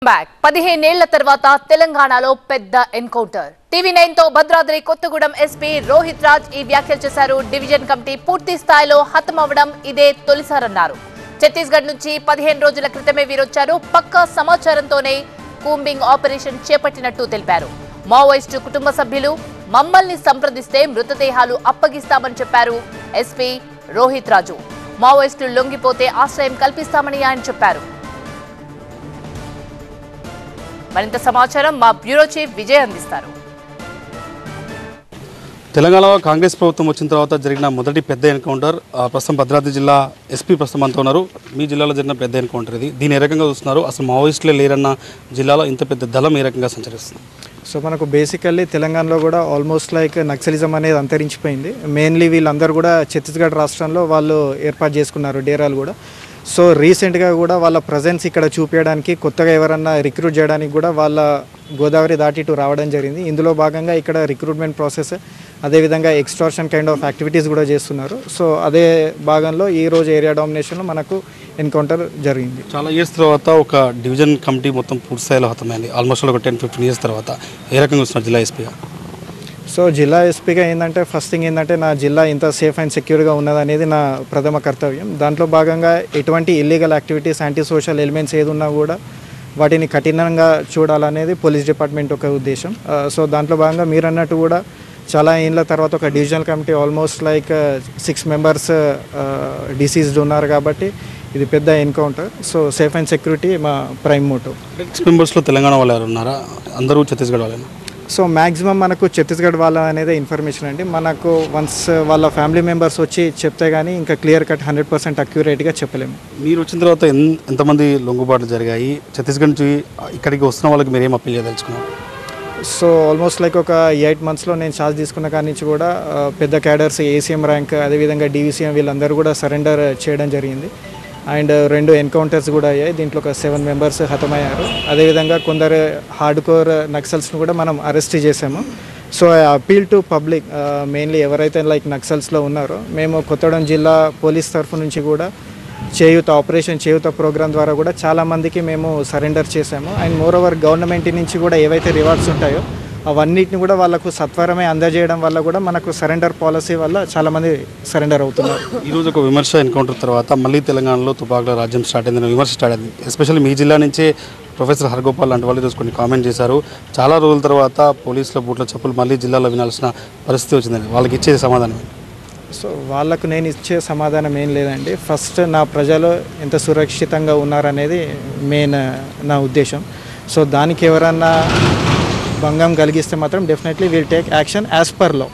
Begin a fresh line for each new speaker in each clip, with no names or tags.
Back 15 ఏళ్ల తర్వాత తెలంగాణలో పెద్ద ఎన్కౌంటర్. TV9 తో భద్రాద్రి కొత్తగూడెం ఎస్పీ రోహిత్ రాజ్ ఈ వ్యాఖ్యలు చేశారు. డివిజన్ కమిటీ పూర్తి స్థాయిలో హతమవడం ఇదే తొలిసారన్నారు. ఛత్తీస్గఢ్ నుంచి 15 రోజుల క్రితమే వీరొచ్చారు. పక్కా సమాచారంతోనే కూంబింగ్ ఆపరేషన్ చేపట్టినట్టు తెలిపారు. మావోయిస్టు కుటుంబ సభ్యులు మమ్మల్ని సంప్రదిస్తే మృతదేహాలు అప్పగిస్తామని చెప్పారు ఎస్పీ రోహిత్ రాజు. మావోయిస్టులు లొంగిపోతే ఆశ్రయం కల్పిస్తామని ఆయన చెప్పారు. మరింత సమాచారం మా బ్యూరో చీఫ్ విజయ్ అందిస్తారు.
తెలంగాణలో కాంగ్రెస్ ప్రభుత్వం వచ్చిన తర్వాత జరిగిన మొదటి పెద్ద ఎన్కౌంటర్ ప్రస్తుతం భద్రాద్రి జిల్లా ఎస్పీ ప్రస్తుతం అంతా ఉన్నారు. మీ జిల్లాలో జరిగిన పెద్ద ఎన్కౌంటర్ ఇది. దీన్ని ఏ రకంగా చూస్తున్నారు? అసలు మావోయిస్టులే లేరన్న జిల్లాలో ఇంత పెద్ద దళం ఏ రకంగా సంచరిస్తుంది?
సో మనకు బేసికల్లీ తెలంగాణలో కూడా ఆల్మోస్ట్ లైక్ నక్సలిజం అనేది అంతరించిపోయింది. మెయిన్లీ వీళ్ళందరూ కూడా ఛత్తీస్గఢ్ రాష్ట్రంలో వాళ్ళు ఏర్పాటు చేసుకున్నారు డేరాలు కూడా. సో రీసెంట్గా కూడా వాళ్ళ ప్రజెన్స్ ఇక్కడ చూపించడానికి కొత్తగా ఎవరన్నా రిక్రూట్ చేయడానికి కూడా వాళ్ళ గోదావరి దాటి ఇటు రావడం జరిగింది. ఇందులో భాగంగా ఇక్కడ రిక్రూట్మెంట్ ప్రాసెస్ అదేవిధంగా ఎక్స్టార్షన్ కైండ్ ఆఫ్ యాక్టివిటీస్ కూడా చేస్తున్నారు. సో అదే భాగంలో ఈరోజు ఏరియా డామినేషన్లో మనకు ఎన్కౌంటర్ జరిగింది.
చాలా ఇయర్స్ తర్వాత ఒక డివిజన్ కమిటీ మొత్తం పూర్తి స్థాయిలో హతమైంది. ఆల్మోస్ట్ ఒక 10-15 ఇయర్స్ తర్వాత ఏ రకంగా వస్తున్నారు జిల్లా ఎస్పీగా?
సో జిల్లా ఎస్పీగా ఏంటంటే ఫస్ట్ థింగ్ ఏంటంటే నా జిల్లా ఇంత సేఫ్ అండ్ సెక్యూర్గా ఉన్నదనేది నా ప్రథమ కర్తవ్యం. దాంట్లో భాగంగా ఎటువంటి illegal activities anti social elements ఏది ఉన్నా కూడా వాటిని కఠినంగా చూడాలనేది పోలీస్ డిపార్ట్మెంట్ ఒక ఉద్దేశం. సో దాంట్లో భాగంగా మీరు అన్నట్టు కూడా చాలా ఏళ్ళ తర్వాత ఒక divisional committee almost like 6 members deceased ఉన్నారు కాబట్టి ఇది పెద్ద encounter. So safe and security మా ప్రైమ్ మోటో.
6 మెంబర్స్లో తెలంగాణ వాళ్ళు ఉన్నారా? అందరూ ఛత్తీస్గఢ్ వాళ్ళేనా?
సో మ్యాక్సిమం మనకు ఛత్తీస్గఢ్ వాళ్ళ అనేది ఇన్ఫర్మేషన్ అండి. మనకు వన్స్ వాళ్ళ ఫ్యామిలీ మెంబర్స్ వచ్చి చెప్తే కానీ ఇంకా క్లియర్ కట్ 100% అక్యురేట్గా చెప్పలేము.
మీరు వచ్చిన తర్వాత ఎంతమంది లొంగుబాట్లు జరిగాయి? ఛత్తీస్గఢ్ నుంచి ఇక్కడికి వస్తున్న వాళ్ళకి మీరు ఏం అప్పీల్ చేయదలుచుకున్నారు?
సో ఆల్మోస్ట్ లైక్ ఒక 8 మంత్స్లో నేను ఛార్జ్ తీసుకున్న కాడి నుంచి కూడా పెద్ద క్యాడర్స్ ఏసీఎం ర్యాంక్ అదేవిధంగా డీవీసీఎం వీళ్ళందరూ కూడా సరెండర్ చేయడం జరిగింది. అండ్ 2 ఎన్కౌంటర్స్ కూడా అయ్యాయి. దీంట్లో ఒక 7 మెంబర్స్ హతమయ్యారు. అదేవిధంగా కొందరు హార్డ్ కోర్ నక్సల్స్ను కూడా మనం అరెస్ట్ చేసాము. So I appeal to public, mainly ఎవరైతే లైక్ నక్సల్స్లో ఉన్నారో మేము కొత్తగూడెం జిల్లా పోలీస్ తరఫు నుంచి కూడా చేయూత ఆపరేషన్ చేయూత ప్రోగ్రాం ద్వారా కూడా చాలామందికి మేము సరెండర్ చేసాము. అండ్ మోర్ ఓవర్ గవర్నమెంట్ నుంచి కూడా ఏవైతే రివార్డ్స్ ఉంటాయో అవన్నిటిని కూడా వాళ్ళకు సత్వరమే అందజేయడం వల్ల కూడా మనకు సరెండర్ పాలసీ వల్ల చాలామంది సరెండర్ అవుతున్నారు.
ఈరోజు ఒక విమర్శ ఎన్కౌంటర్ తర్వాత మళ్ళీ తెలంగాణలో తుపాకుల రాజ్యం స్టార్ట్ అయిందని విమర్శ స్టార్ట్ అయింది. ఎస్పెషల్లీ మీ జిల్లా నుంచే ప్రొఫెసర్ హర్గోపాల్ లాంటి వాళ్ళు ఈరోజు కొన్ని కామెంట్ చేశారు. చాలా రోజుల తర్వాత పోలీసుల బూట్ల చెప్పులు మళ్ళీ జిల్లాలో వినాల్సిన పరిస్థితి వచ్చిందని వాళ్ళకి ఇచ్చే సమాధానం?
సో వాళ్ళకు నేను ఇచ్చే సమాధానం ఏం లేదండి. ఫస్ట్ నా ప్రజలు ఎంత సురక్షితంగా ఉన్నారనేది మెయిన్ నా ఉద్దేశం. సో దానికి ఎవరన్నా భంగం కలిగిస్తే మాత్రం definitely will take action as per law.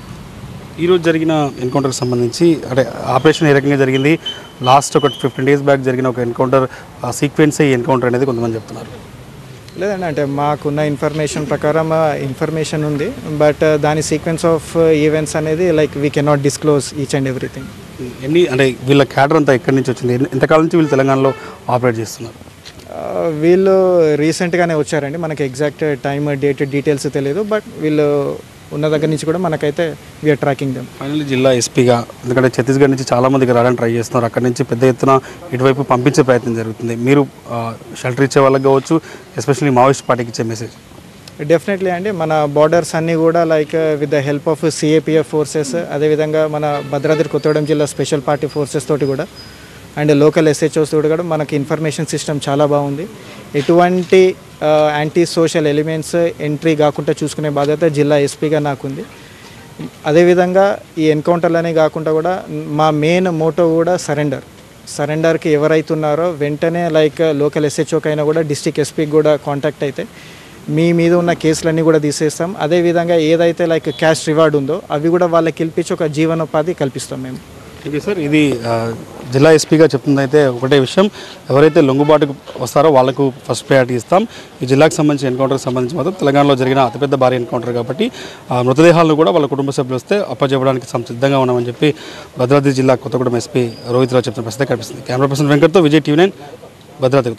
ఈరోజు జరిగిన ఎన్కౌంటర్కి సంబంధించి అంటే ఆపరేషన్ ఏ రకంగా జరిగింది? లాస్ట్ ఒక 15 days బ్యాక్ జరిగిన ఒక ఎన్కౌంటర్ సీక్వెన్స్ ఈ ఎన్కౌంటర్ అనేది కొంతమంది చెప్తున్నారు.
లేదండి, అంటే మాకున్న ఇన్ఫర్మేషన్ ప్రకారం ఇన్ఫర్మేషన్ ఉంది. బట్ దాని సీక్వెన్స్ ఆఫ్ ఈవెంట్స్ అనేది like we cannot disclose each and everything.
అంటే వీళ్ళ క్యాడర్ అంతా ఎక్కడి నుంచి వచ్చింది? ఎంతకాలం నుంచి వీళ్ళు తెలంగాణలో ఆపరేట్ చేస్తున్నారు?
వీళ్ళు రీసెంట్గానే వచ్చారండి. మనకి ఎగ్జాక్ట్ టైమ్ డేట్ డీటెయిల్స్ తెలియదు. బట్ వీళ్ళు ఉన్న దగ్గర నుంచి కూడా మనకైతే వీఆర్ ట్రాకింగ్ దెమ్.
ఫైనల్లీ జిల్లా ఎస్పీగా, ఎందుకంటే ఛత్తీస్గఢ్ నుంచి చాలామందికి రావడానికి ట్రై చేస్తున్నారు, అక్కడి నుంచి పెద్ద ఎత్తున ఇటువైపు పంపించే ప్రయత్నం జరుగుతుంది. మీరు షెల్టర్ ఇచ్చే వాళ్ళకి కావచ్చు, ఎస్పెషల్లీ మావోయిస్ట్ పార్టీకి ఇచ్చే మెసేజ్?
డెఫినెట్లీ అండి, మన బార్డర్స్ అన్నీ కూడా like with the help of CAPF forces అదేవిధంగా మన భద్రాద్రి కొత్తగూడెం జిల్లా స్పెషల్ పార్టీ ఫోర్సెస్ తోటి కూడా అండ్ లోకల్ ఎస్హెచ్ఓస్ తోటి కూడా మనకి ఇన్ఫర్మేషన్ సిస్టమ్ చాలా బాగుంది. ఎటువంటి యాంటీ సోషల్ ఎలిమెంట్స్ ఎంట్రీ కాకుండా చూసుకునే బాధ్యత జిల్లా ఎస్పీగా నాకుంది. అదేవిధంగా ఈ ఎన్కౌంటర్లనే కాకుండా కూడా మా మెయిన్ మోటో కూడా సరెండర్కి ఎవరైతున్నారో వెంటనే లైక్ లోకల్ ఎస్హెచ్ఓకైనా కూడా డిస్ట్రిక్ట్ ఎస్పీకి కూడా కాంటాక్ట్ అయితే మీ మీద ఉన్న కేసులన్నీ కూడా తీసేస్తాం. అదేవిధంగా ఏదైతే లైక్ క్యాష్ రివార్డ్ ఉందో అవి కూడా వాళ్ళకి పిలిపించి ఒక జీవనోపాధి కల్పిస్తాం మేము.
ఓకే సార్, ఇది జిల్లా ఎస్పీగా చెప్తుందైతే ఒకటే విషయం, ఎవరైతే లొంగుబాటుకు వస్తారో వాళ్ళకు ఫస్ట్ ప్రయారిటీ ఇస్తాం. ఈ జిల్లాకు సంబంధించి ఎన్కౌంటర్కి సంబంధించి మాత్రం తెలంగాణలో జరిగిన అతిపెద్ద భారీ ఎన్కౌంటర్ కాబట్టి మృతదేహాలను కూడా వాళ్ళ కుటుంబ సభ్యులు వస్తే అప్పచెప్పడానికి సిద్ధంగా ఉన్నామని చెప్పి భద్రాద్రి జిల్లా కొత్తగూడెం ఎస్పీ రోహిత్ రాజ్ చెప్తున్న పరిస్థితి కనిపిస్తుంది. కెమెరా పర్సన్ వెంకట్తో విజయ్, TV9 భద్రాద్రి.